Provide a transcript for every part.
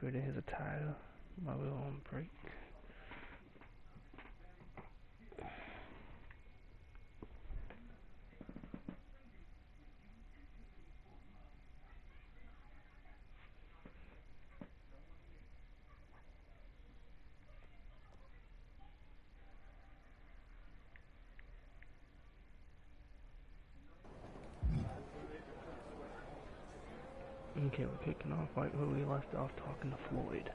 upgraded his attire while we were on break. Okay, we're kicking off right where we left off talking to Floyd.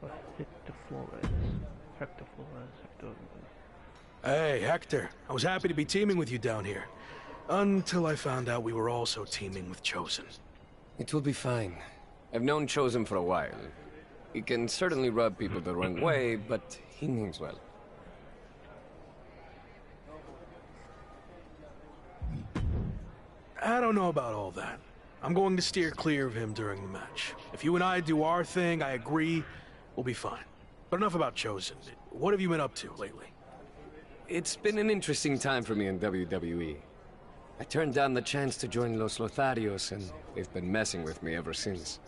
Or Hector Flores. Hey, Hector. I was happy to be teaming with you down here. Until I found out we were also teaming with Chosen. It will be fine. I've known Chosen for a while. He can certainly rub people the wrong way, but he means well. I don't know about all that. I'm going to steer clear of him during the match. If you and I do our thing, I agree, we'll be fine. But enough about Chosen. What have you been up to lately? It's been an interesting time for me in WWE. I turned down the chance to join Los Lotharios, and they've been messing with me ever since.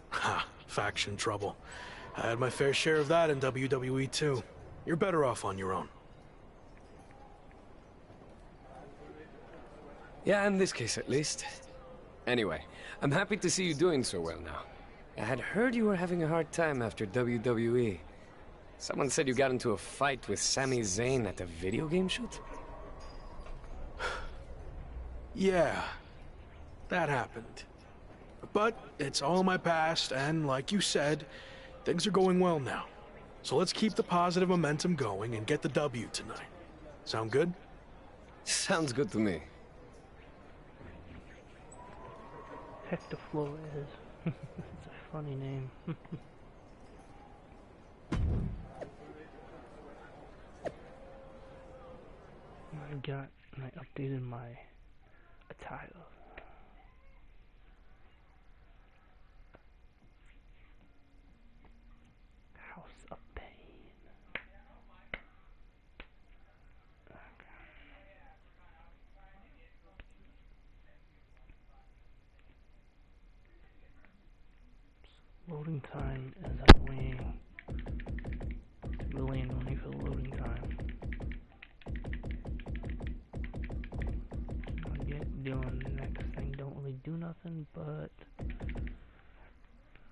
Ha, faction trouble. I had my fair share of that in WWE too. You're better off on your own. Yeah, in this case at least. Anyway, I'm happy to see you doing so well now. I had heard you were having a hard time after WWE. Someone said you got into a fight with Sami Zayn at a video game shoot? Yeah, that happened. But it's all in my past, and like you said, things are going well now. So let's keep the positive momentum going and get the W tonight. Sound good? Sounds good to me. Hector Flores. It's a funny name. I updated my attire. House of Pain. Loading time is annoying. It's really annoying for the loading time. I get doing the next thing, don't really do nothing, but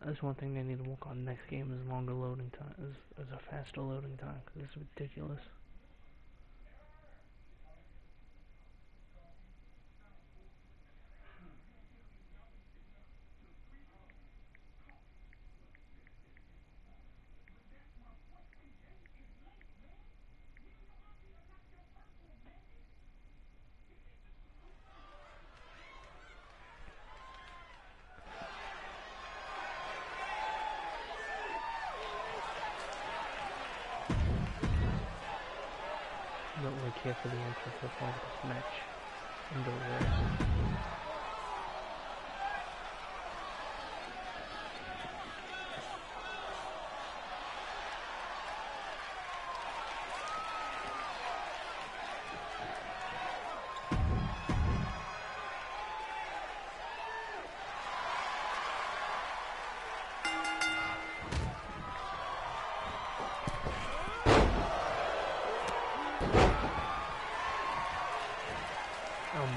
that's one thing they need to work on next game is longer loading time, is a faster loading time, because it's ridiculous. I don't really care for the entrance so far with this match in the world.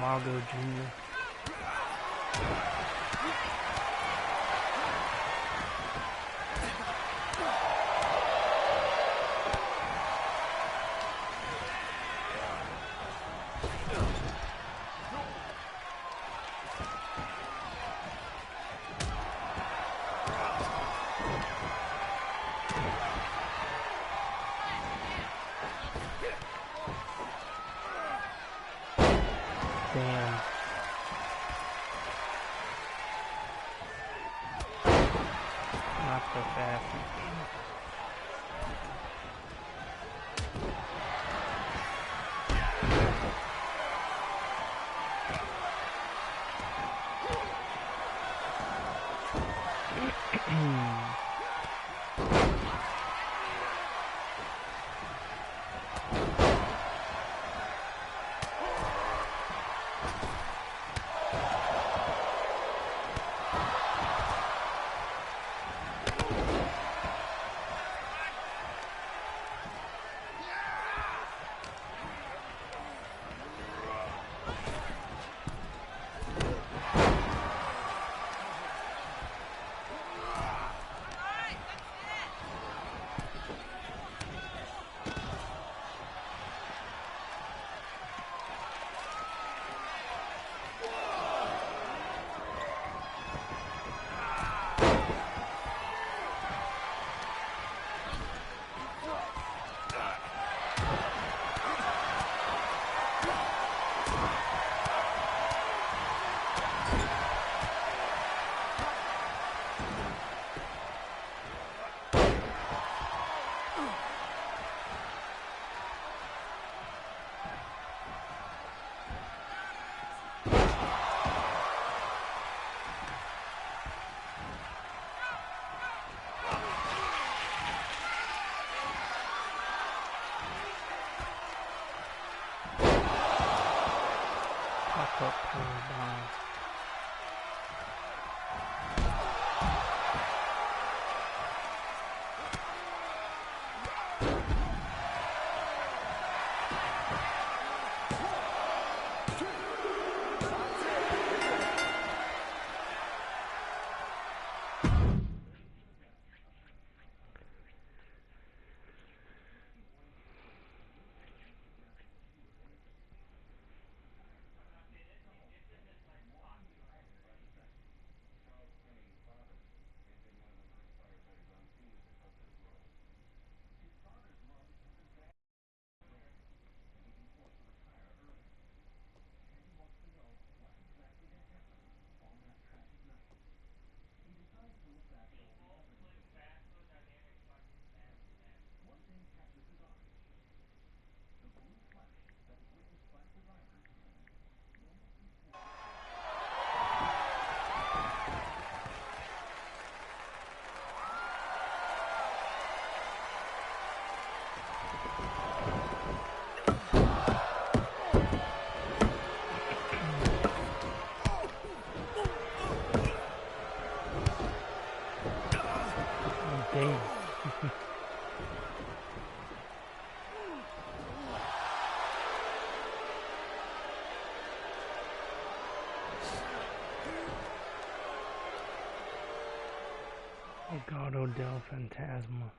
Margo Jr. Damn. Not so fast. Damn. Oh God, Odell Phantasma.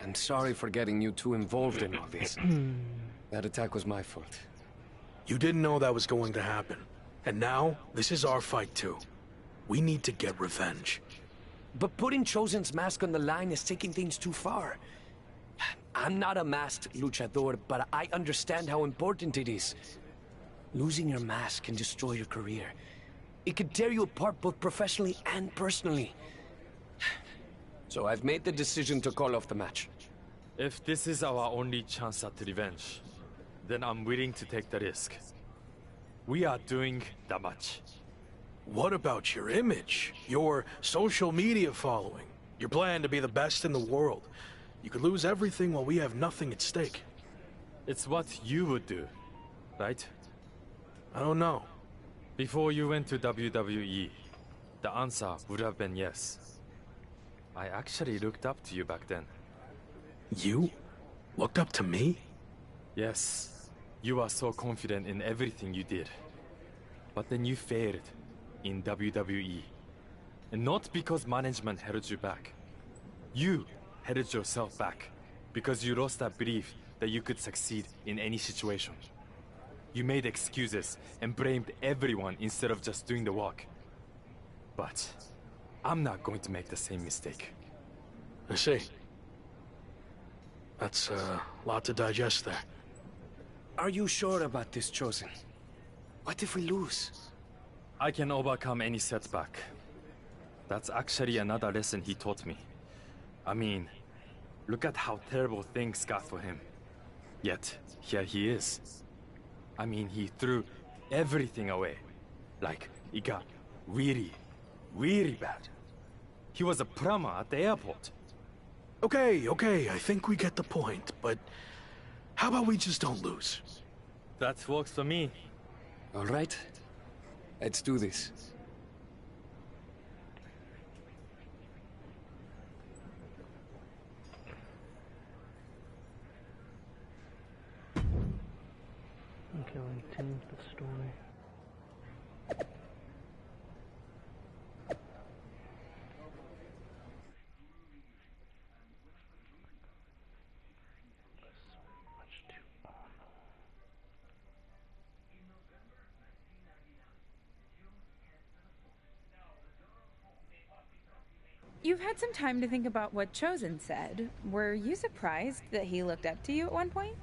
I'm sorry for getting you too involved in all this. That attack was my fault. You didn't know that was going to happen. And now, this is our fight too. We need to get revenge. But putting Chosen's mask on the line is taking things too far. I'm not a masked luchador, but I understand how important it is. Losing your mask can destroy your career. It could tear you apart both professionally and personally. So I've made the decision to call off the match. If this is our only chance at revenge, then I'm willing to take the risk. We are doing the match. What about your image? Your social media following? Your plan to be the best in the world? You could lose everything while we have nothing at stake. It's what you would do, right? I don't know. Before you went to WWE, the answer would have been yes. I actually looked up to you back then. You? Looked up to me? Yes, you are so confident in everything you did. But then you failed in WWE. And not because management held you back. You held yourself back because you lost that belief that you could succeed in any situation. You made excuses and blamed everyone instead of just doing the work. But I'm not going to make the same mistake. I see. That's a lot to digest there. Are you sure about this, Chosen? What if we lose? I can overcome any setback. That's actually another lesson he taught me. I mean, look at how terrible things got for him. Yet, here he is. I mean, he threw everything away. Like, it got really, really bad. He was a plumber at the airport. Okay, I think we get the point, but how about we just don't lose? That works for me. All right, let's do this. Okay, we'll continue the story. You've had some time to think about what Chosen said. Were you surprised that he looked up to you at one point?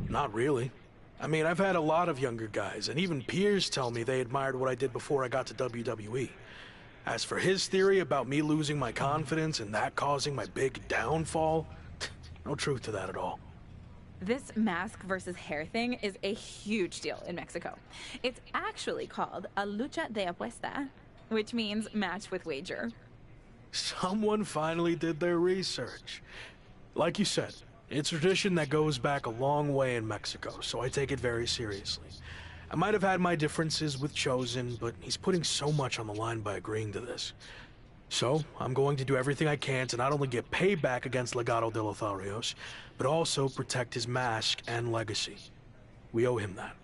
Not really. I mean, I've had a lot of younger guys, and even peers tell me they admired what I did before I got to WWE. As for his theory about me losing my confidence and that causing my big downfall, no truth to that at all. This mask versus hair thing is a huge deal in Mexico. It's actually called a lucha de apuesta, which means match with wager. Someone finally did their research. Like you said, it's a tradition that goes back a long way in Mexico, so I take it very seriously. I might have had my differences with Chosen, but he's putting so much on the line by agreeing to this. So, I'm going to do everything I can to not only get payback against Legado de Lotharios, but also protect his mask and legacy. We owe him that.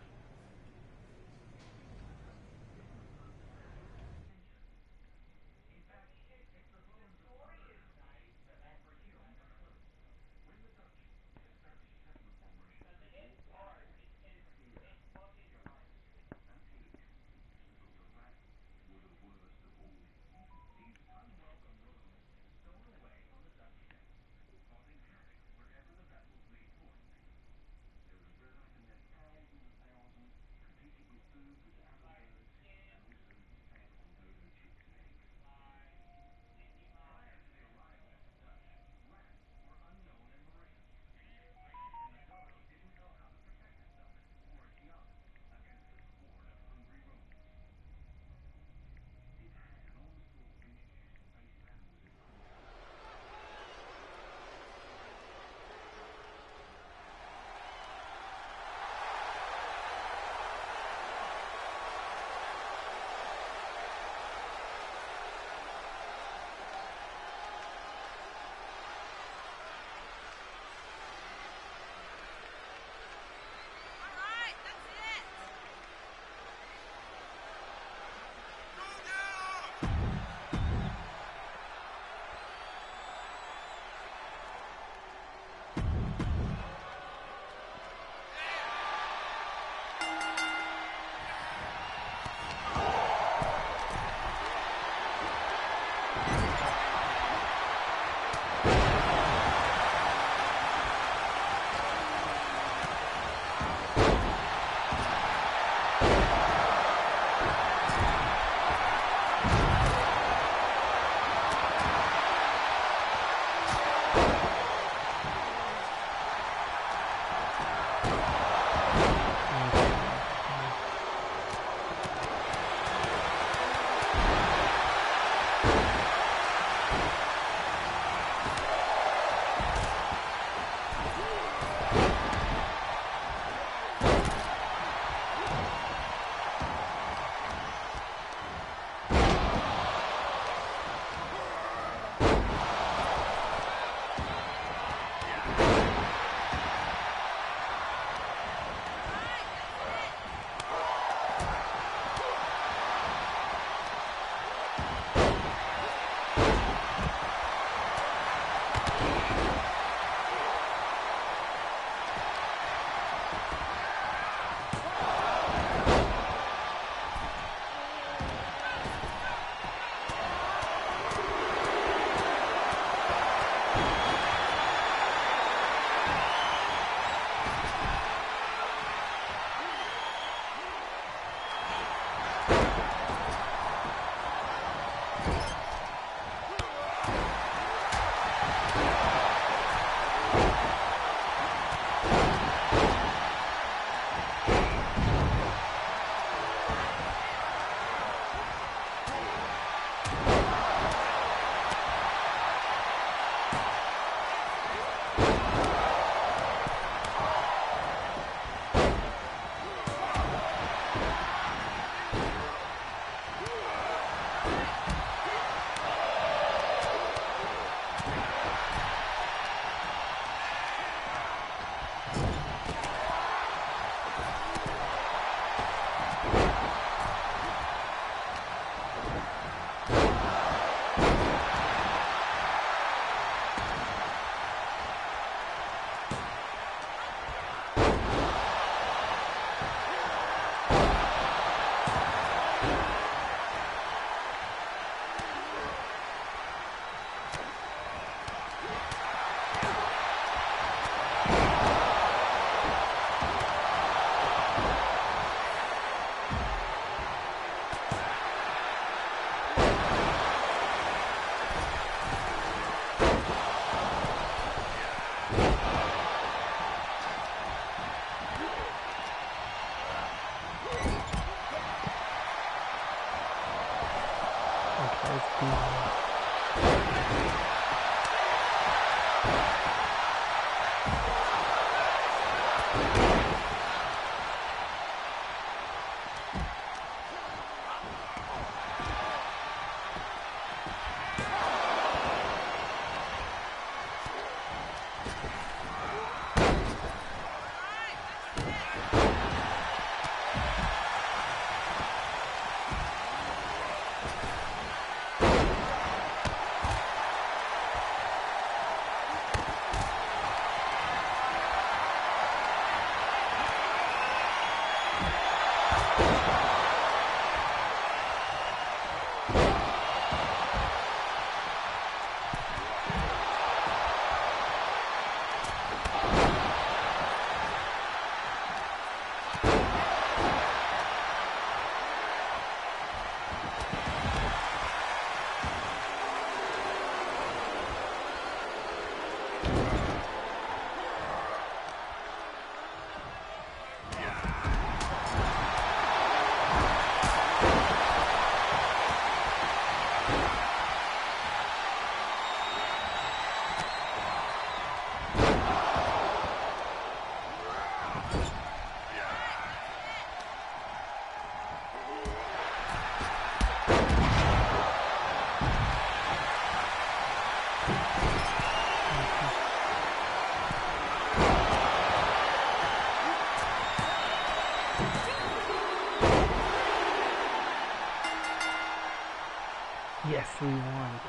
Yes, we won.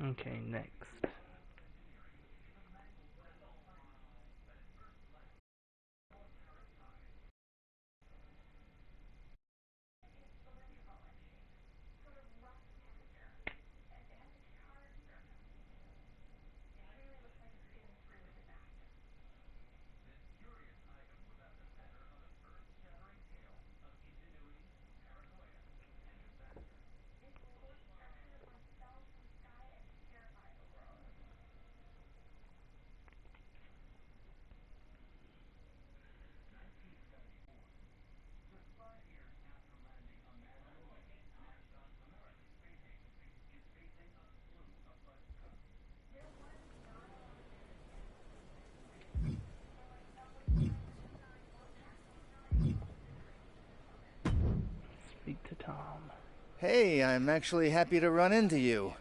Okay, next. Speak to Tom. Hey, I'm actually happy to run into you.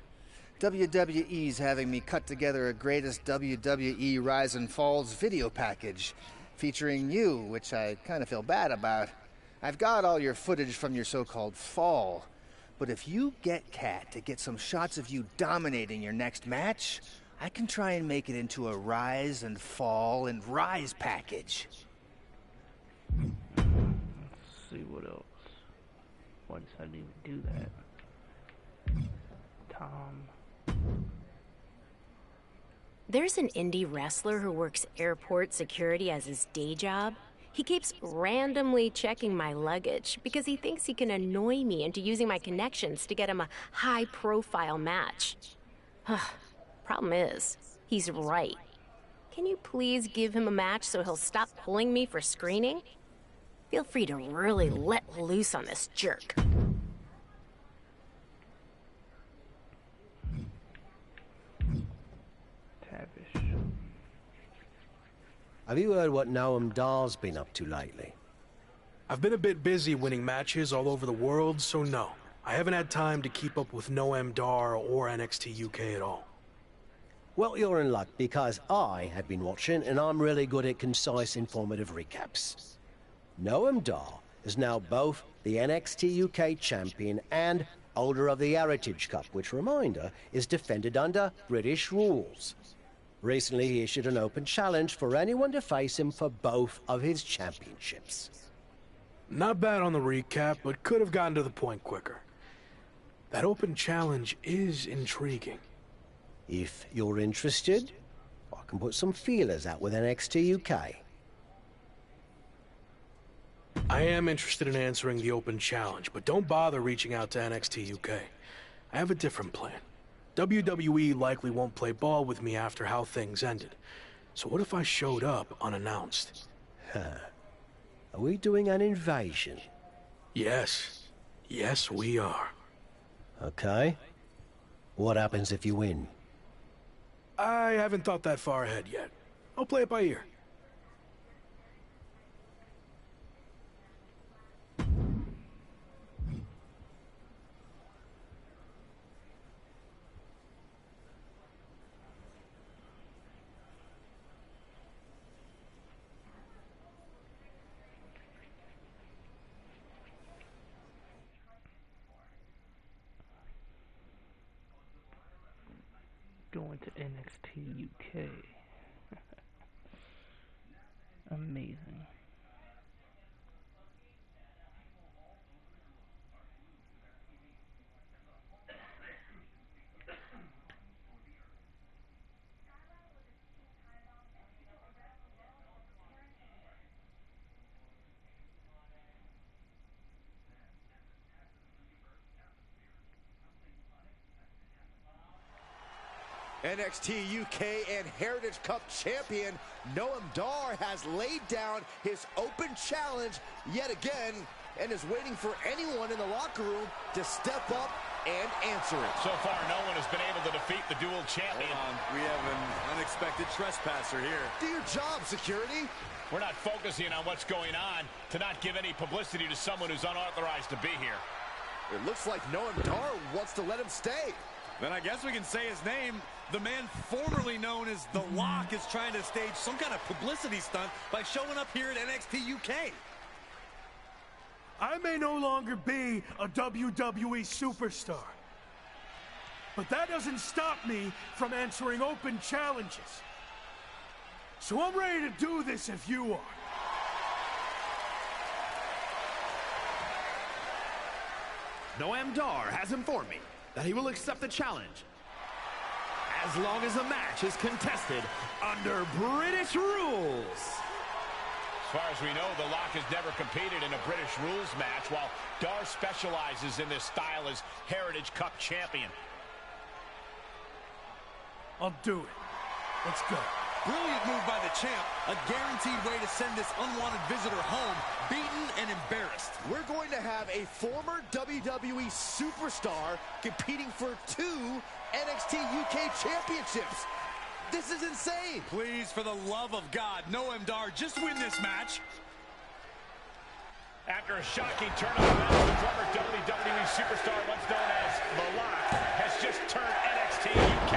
WWE's having me cut together a greatest WWE Rise and Falls video package featuring you, which I kind of feel bad about. I've got all your footage from your so-called fall, but if you get Kat to get some shots of you dominating your next match, I can try and make it into a Rise and Fall and Rise package. Let's see what else. Why decided to even do that? Tom. There's an indie wrestler who works airport security as his day job. He keeps randomly checking my luggage because he thinks he can annoy me into using my connections to get him a high-profile match. Problem is, he's right. Can you please give him a match so he'll stop pulling me for screening? Feel free to really let loose on this jerk. Have you heard what Noam Dar's been up to lately? I've been a bit busy winning matches all over the world, so no. I haven't had time to keep up with Noam Dar or NXT UK at all. Well, you're in luck, because I have been watching, and I'm really good at concise, informative recaps. Noam Dar is now both the NXT UK champion and holder of the Heritage Cup, which, reminder, is defended under British rules. Recently, he issued an open challenge for anyone to face him for both of his championships. Not bad on the recap, but could have gotten to the point quicker. That open challenge is intriguing. If you're interested, I can put some feelers out with NXT UK. I am interested in answering the open challenge, but don't bother reaching out to NXT UK. I have a different plan. WWE likely won't play ball with me after how things ended. So what if I showed up unannounced? Are we doing an invasion? Yes. Yes, we are. Okay. What happens if you win? I haven't thought that far ahead yet. I'll play it by ear. Going to NXT UK. Amazing. NXT UK and Heritage Cup champion Noam Dar has laid down his open challenge yet again and is waiting for anyone in the locker room to step up and answer it. So far, no one has been able to defeat the dual champion. Hold on. We have an unexpected trespasser here. Do your job, security. We're not focusing on what's going on to not give any publicity to someone who's unauthorized to be here. It looks like Noam Dar wants to let him stay. Then I guess we can say his name. The man formerly known as The Lock is trying to stage some kind of publicity stunt by showing up here at NXT UK. I may no longer be a WWE superstar, but that doesn't stop me from answering open challenges. So I'm ready to do this if you are. Noam Dar has informed me that he will accept the challenge as long as the match is contested under British rules. As far as we know, The Lock has never competed in a British rules match, while Dar specializes in this style as Heritage Cup champion. I'll do it. Let's go. Brilliant move by the champ. A guaranteed way to send this unwanted visitor home, beaten and embarrassed. We're going to have a former WWE superstar competing for 2 NXT UK championships. This is insane. Please, for the love of God, Noam Dar, just win this match. After a shocking turn of events, the former WWE superstar, once known as The Lock, has just turned NXT UK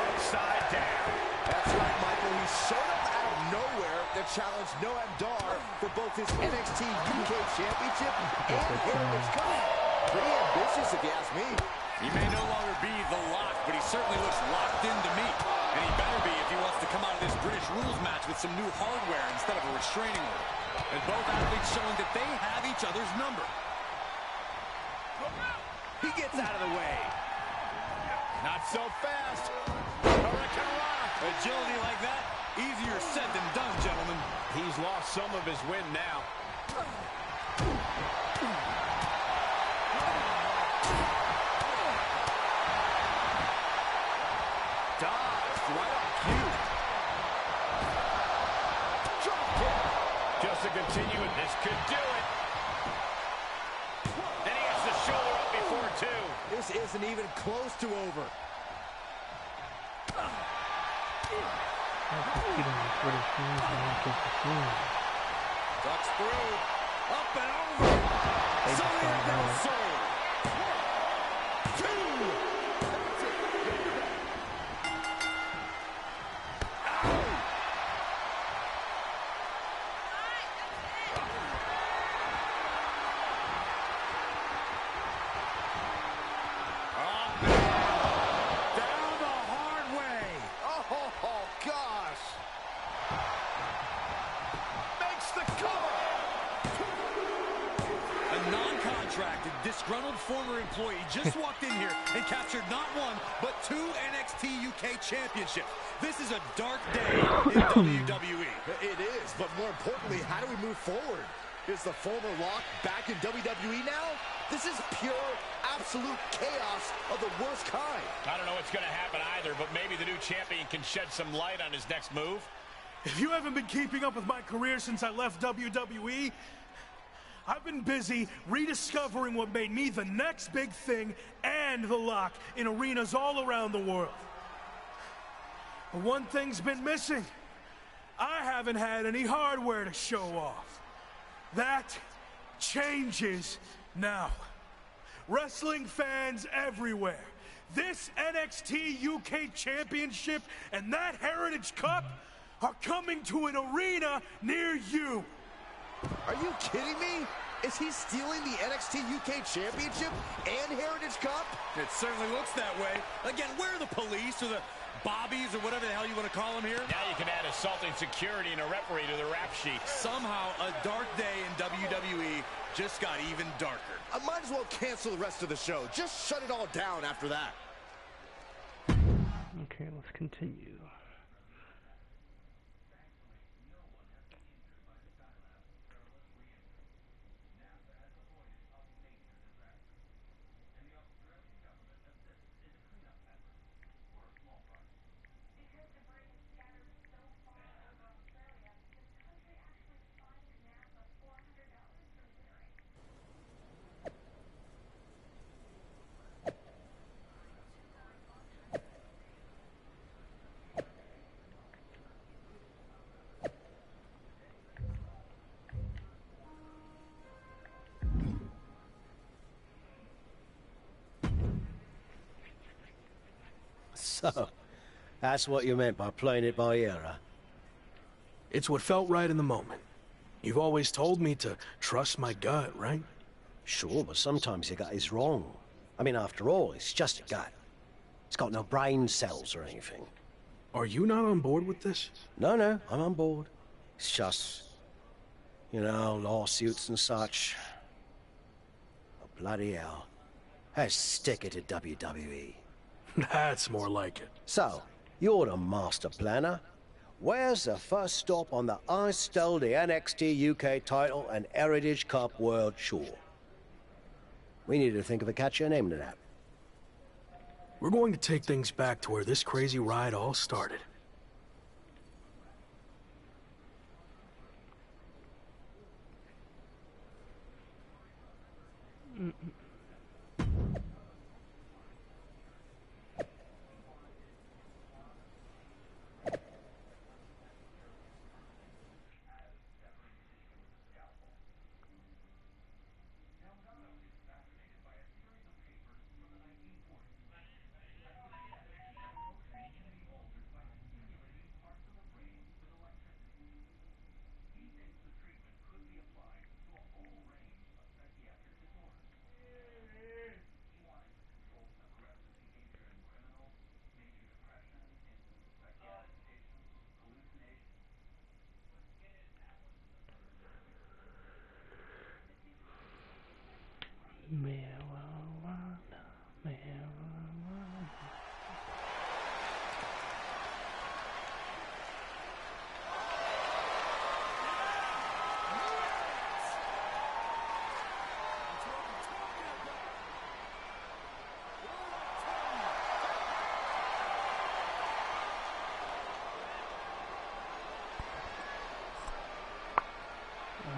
upside down. That's right, Michael. He showed up out of nowhere to challenge Noam Dar for both his NXT UK Championship and Heritage Cup. Pretty ambitious, if you ask me. He may no longer be The Lock, but he certainly looks locked in to me. And he better be if he wants to come out of this British rules match with some new hardware instead of a restraining order. And both athletes showing that they have each other's number. He gets out of the way. Not so fast. Agility like that, easier said than done, gentlemen. He's lost some of his wind now. Dodged right on cue. Drop kick. Just to continue, this could do it. And he has the shoulder up before 2. This isn't even close to over. Ducks through. Up and over. So there goes Soul. 2. Down the hard way. Oh, gosh. Makes the cover. A non-contracted, disgruntled former employee just walked in here and captured not 1, but 2 NXT UK championships. This is a dark day in WWE. It is, but more importantly, how do we move forward? Is the former Lock back in WWE now? This is pure, absolute chaos of the worst kind. I don't know what's going to happen either, but maybe the new champion can shed some light on his next move. If you haven't been keeping up with my career since I left WWE, I've been busy rediscovering what made me the next big thing and the Lock in arenas all around the world. But one thing's been missing. I haven't had any hardware to show off. That changes now. Wrestling fans everywhere, this NXT UK Championship and that Heritage Cup are coming to an arena near you. Are you kidding me? Is he stealing the NXT UK Championship and Heritage Cup? It certainly looks that way. Again, where are the police or the bobbies or whatever the hell you want to call them here? Now you can add assaulting security and a referee to the rap sheet. Somehow, a dark day in WWE just got even darker. I might as well cancel the rest of the show. Just shut it all down after that. Okay, let's continue. So, that's what you meant by playing it by ear, huh? It's what felt right in the moment. You've always told me to trust my gut, right? Sure, but sometimes your gut is wrong. I mean, after all, it's just a gut. It's got no brain cells or anything. Are you not on board with this? No, I'm on board. It's just, you know, lawsuits and such. Oh, bloody hell. Let's stick it to WWE. That's more like it. So, you're the master planner. Where's the first stop on the I stole the NXT UK title and Heritage Cup World Tour? We need to think of a catchier name to that. We're going to take things back to where this crazy ride all started.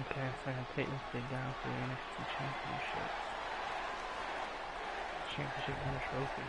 Okay, so I can take this thing down for the NXT Championship. Championship and a trophy.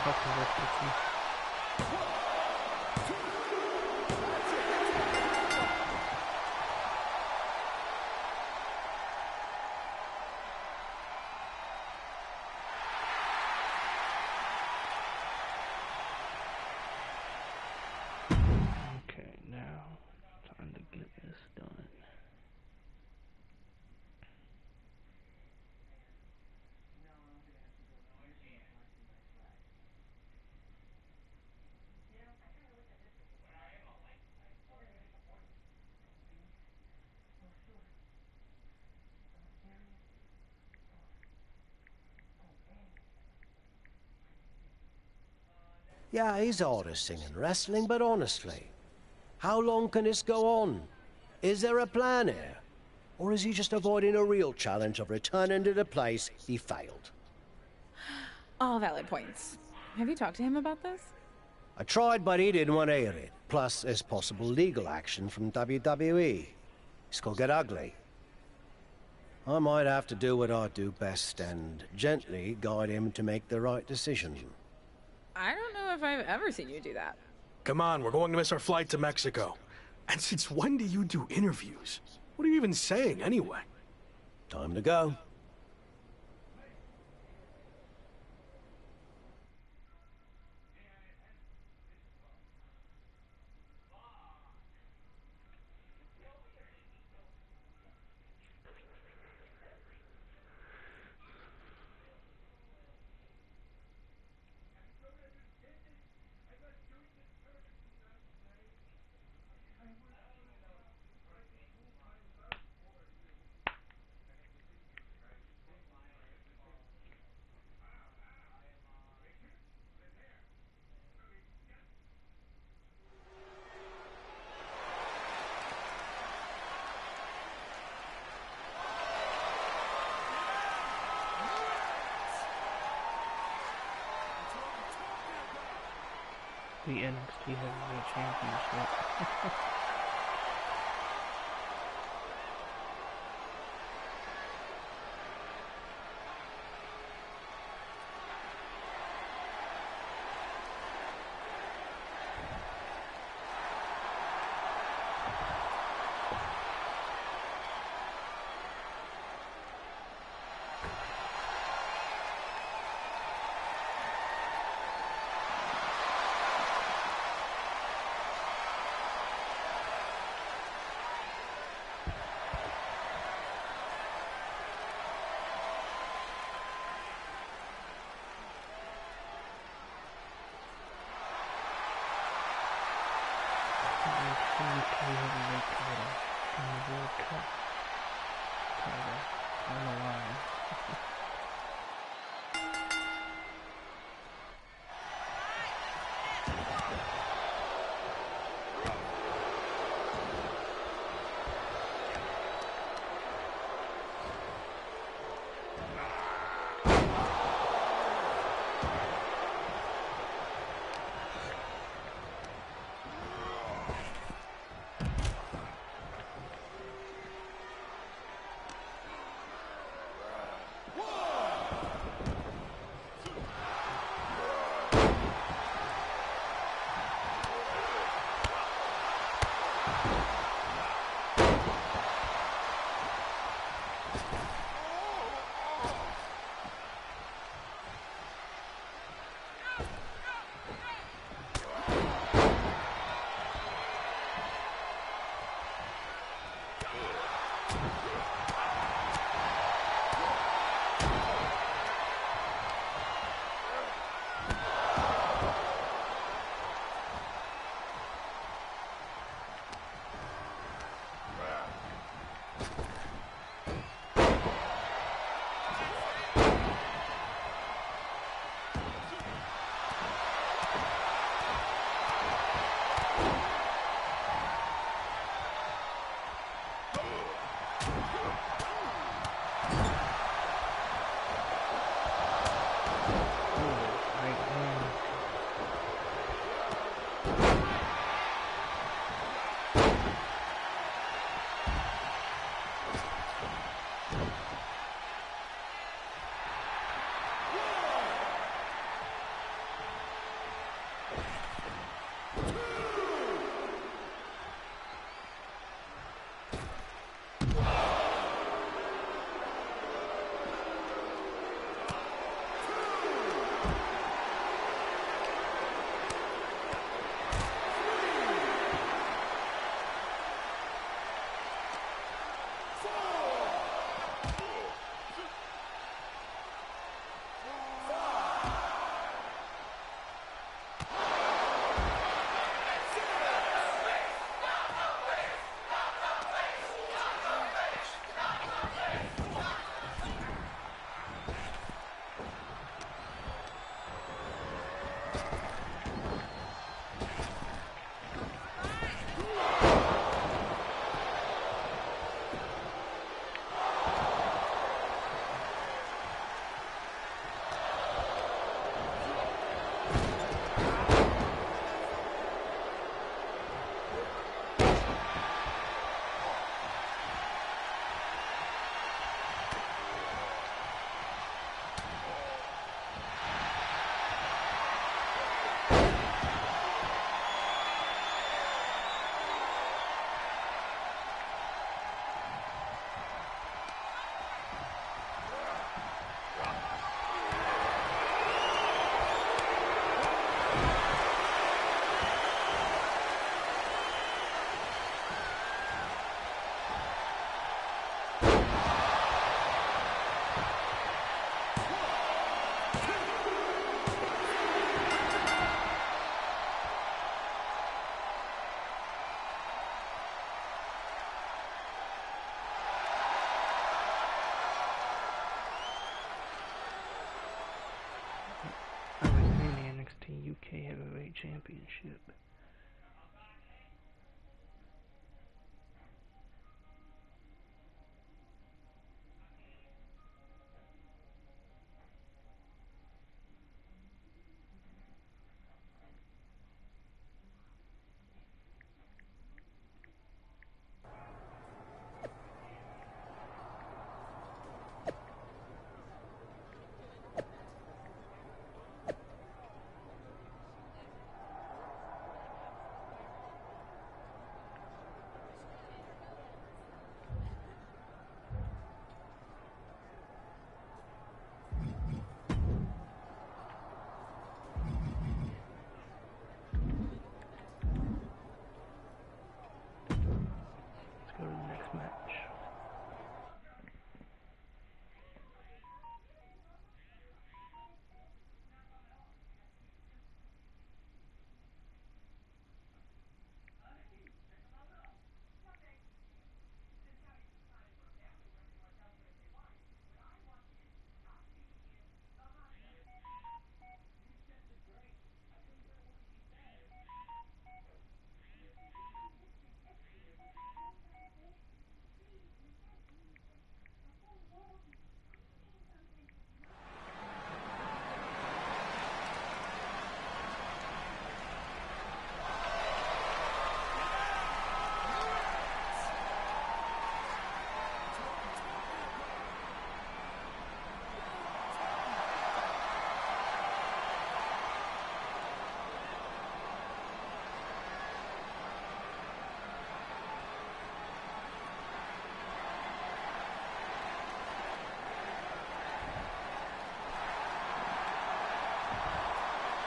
fucking with me. Okay, now time to get this done. Yeah, he's artisting and wrestling, but honestly, how long can this go on? Is there a plan here? Or is he just avoiding a real challenge of returning to the place he failed? All valid points. Have you talked to him about this? I tried, but he didn't want to hear it. Plus, there's possible legal action from WWE. This could get ugly. I might have to do what I do best and gently guide him to make the right decision. I don't know if I've ever seen you do that. Come on, we're going to miss our flight to Mexico. And since when do you do interviews? What are you even saying, anyway? Time to go. The NXT Heavyweight Championship. UK Heavyweight title and the World Cup title on the line. I was in the NXT UK Heavyweight Championship. Let's go to the next match.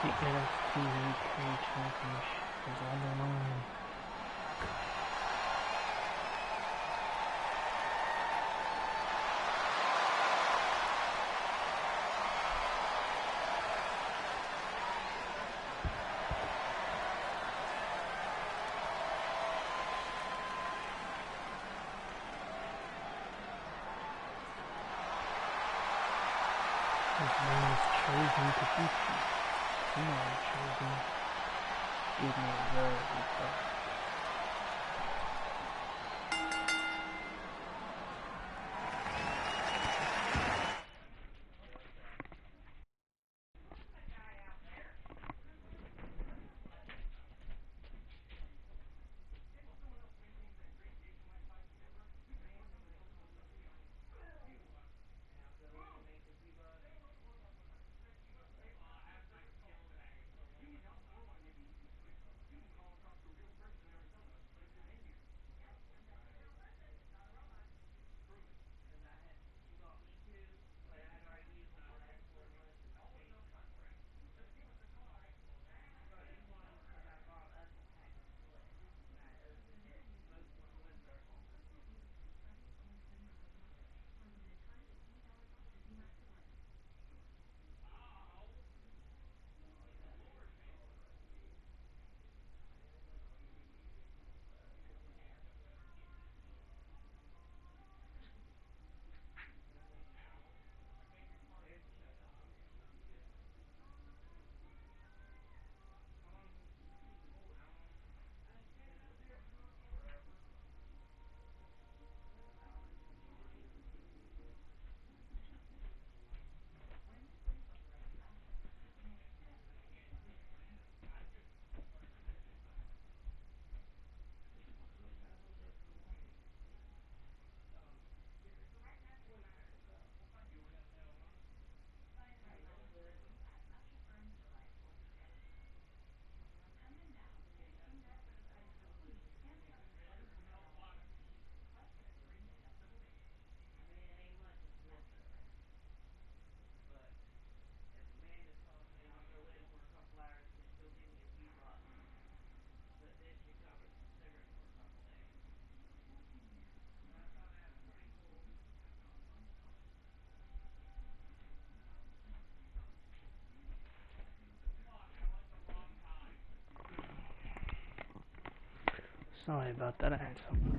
The NXT UK Championship is on the line. His name is chosen to beat you. Come on, chosen. Give me a very good fight. Sorry about that, handsome.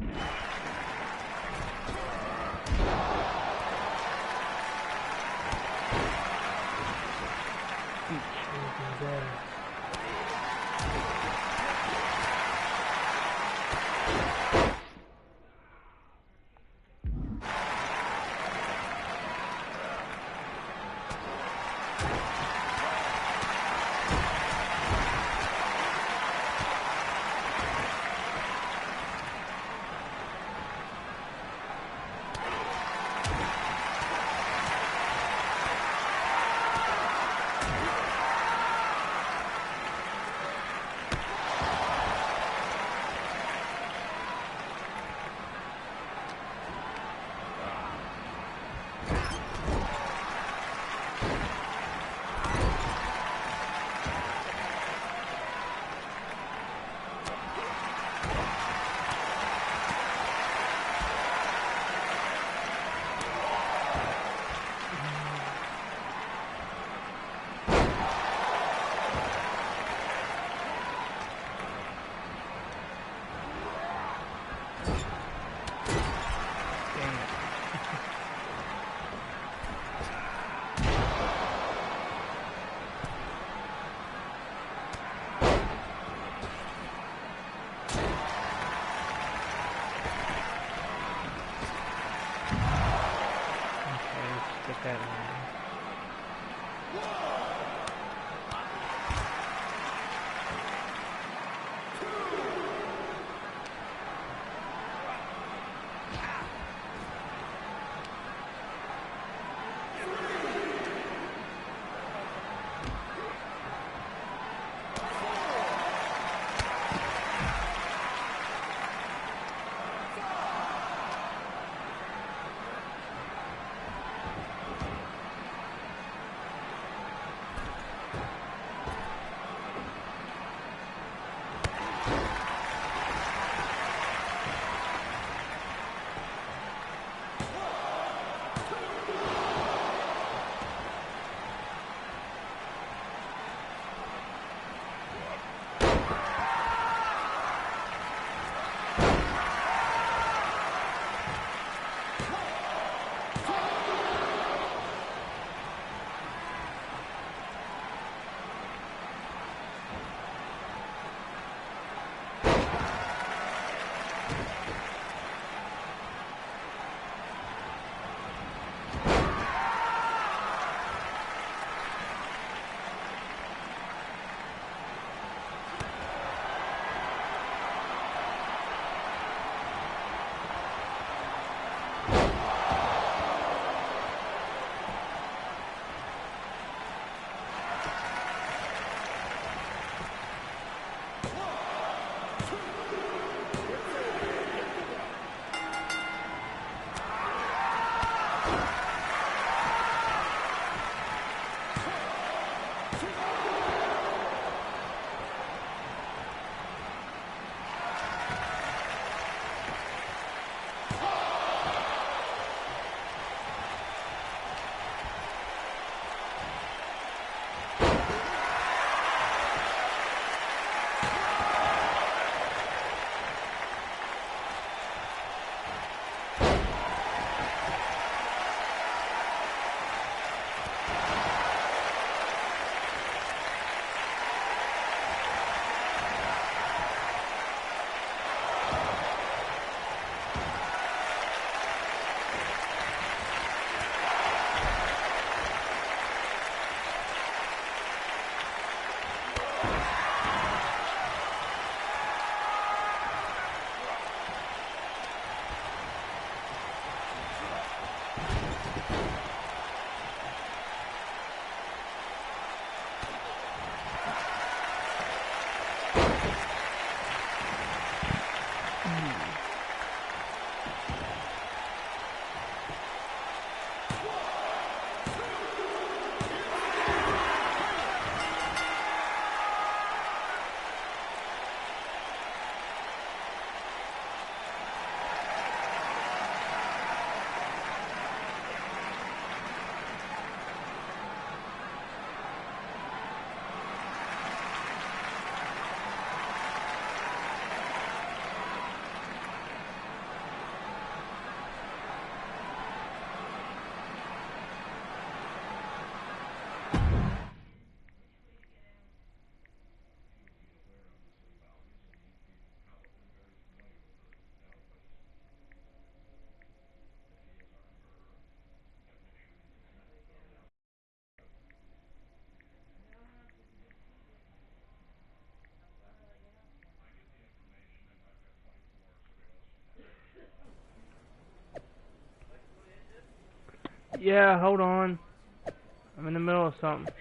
Yeah, hold on. I'm in the middle of something.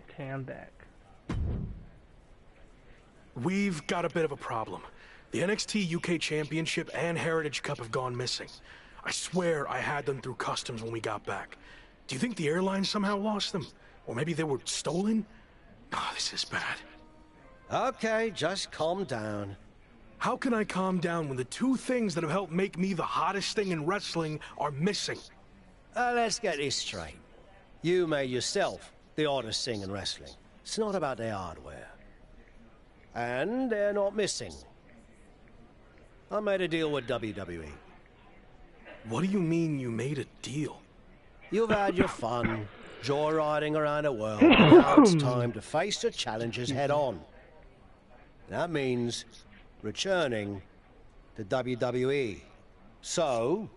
Okay, I'm back. We've got a bit of a problem. The NXT UK Championship and Heritage Cup have gone missing. I swear I had them through customs when we got back. Do you think the airline somehow lost them? Or maybe they were stolen? Oh, this is bad. Okay, just calm down. How can I calm down when the two things that have helped make me the hottest thing in wrestling are missing? Let's get this straight. You made yourself the hottest thing in wrestling. It's not about the hardware. And they're not missing. I made a deal with WWE. What do you mean you made a deal? You've had your fun, joyriding around the world. Now it's time to face the challenges head on. That means returning to WWE. So,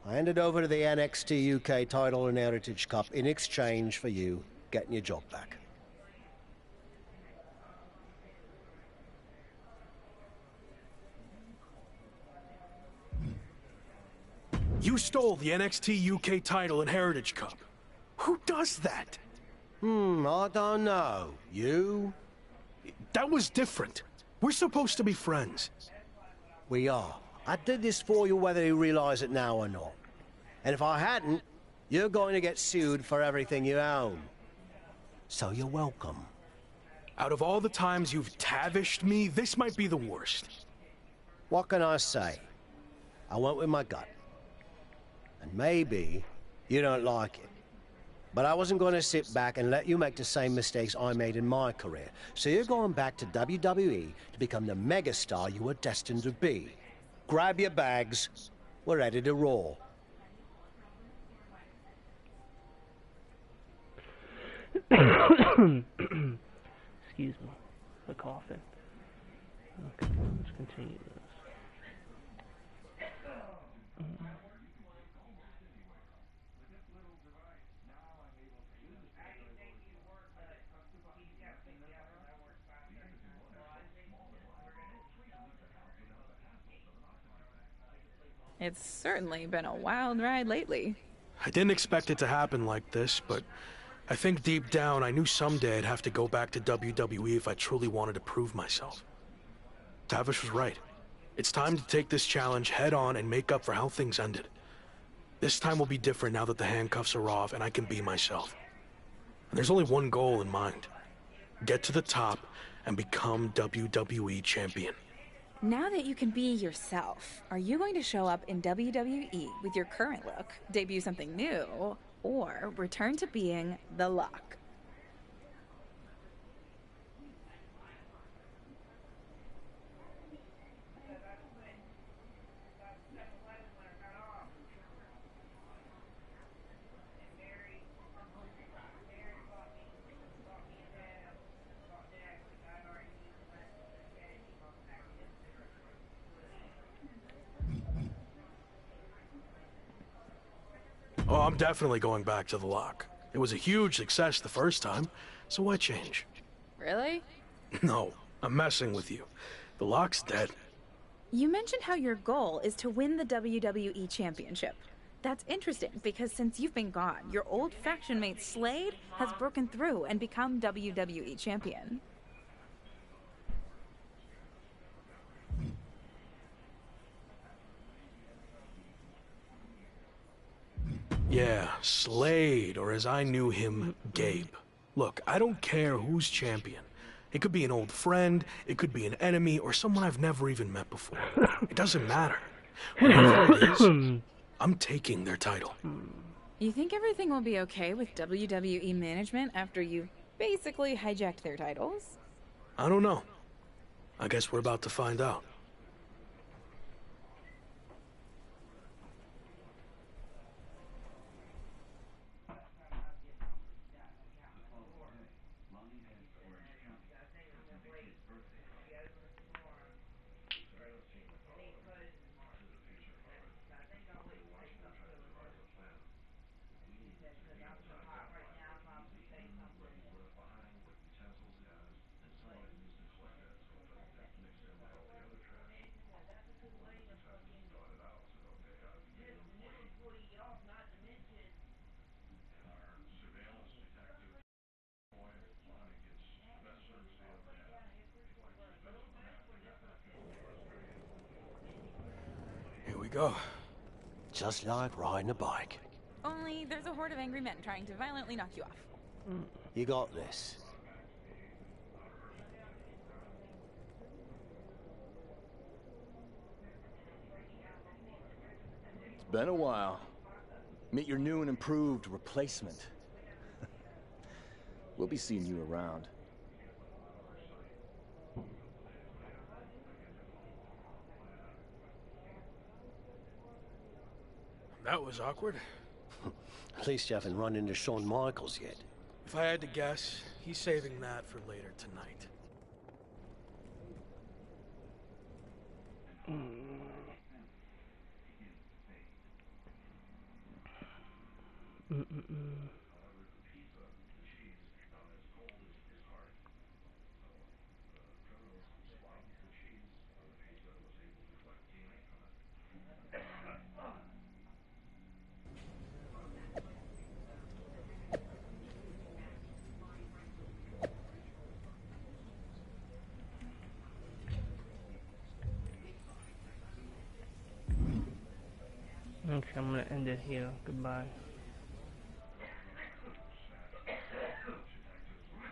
I handed over to the NXT UK title and Heritage Cup in exchange for you getting your job back. You stole the NXT UK title and Heritage Cup. Who does that? I don't know. You? That was different. We're supposed to be friends. We are. I did this for you whether you realize it now or not. And if I hadn't, you're going to get sued for everything you own. So you're welcome. Out of all the times you've tavished me, this might be the worst. What can I say? I went with my gut. And maybe you don't like it. But I wasn't going to sit back and let you make the same mistakes I made in my career. So you're going back to WWE to become the megastar you were destined to be. Grab your bags. We're ready to roll. Excuse me for coughing. Okay, let's continue this. It's certainly been a wild ride lately. I didn't expect it to happen like this, but I think deep down I knew someday I'd have to go back to WWE if I truly wanted to prove myself. Tavish was right. It's time to take this challenge head on and make up for how things ended. This time will be different now that the handcuffs are off and I can be myself. And there's only one goal in mind. Get to the top and become WWE champion. Now that you can be yourself, are you going to show up in WWE with your current look, debut something new, or return to being the Lock? Oh, I'm definitely going back to the Lock. It was a huge success the first time, so why change? Really? No, I'm messing with you. The Lock's dead. You mentioned how your goal is to win the WWE Championship. That's interesting because since you've been gone, your old faction mate Slade has broken through and become WWE Champion. Yeah, Slade, or as I knew him, Gabe. Look, I don't care who's champion. It could be an old friend, it could be an enemy, or someone I've never even met before. It doesn't matter. Whoever it is, I'm taking their title. You think everything will be okay with WWE management after you basically hijacked their titles? I don't know. I guess we're about to find out. Here we go. Just like riding a bike. Only there's a horde of angry men trying to violently knock you off. You got this. It's been a while. Meet your new and improved replacement. We'll be seeing you around. That was awkward. At least you haven't run into Shawn Michaels yet. If I had to guess, he's saving that for later tonight. Okay, I'm gonna end it here. Goodbye.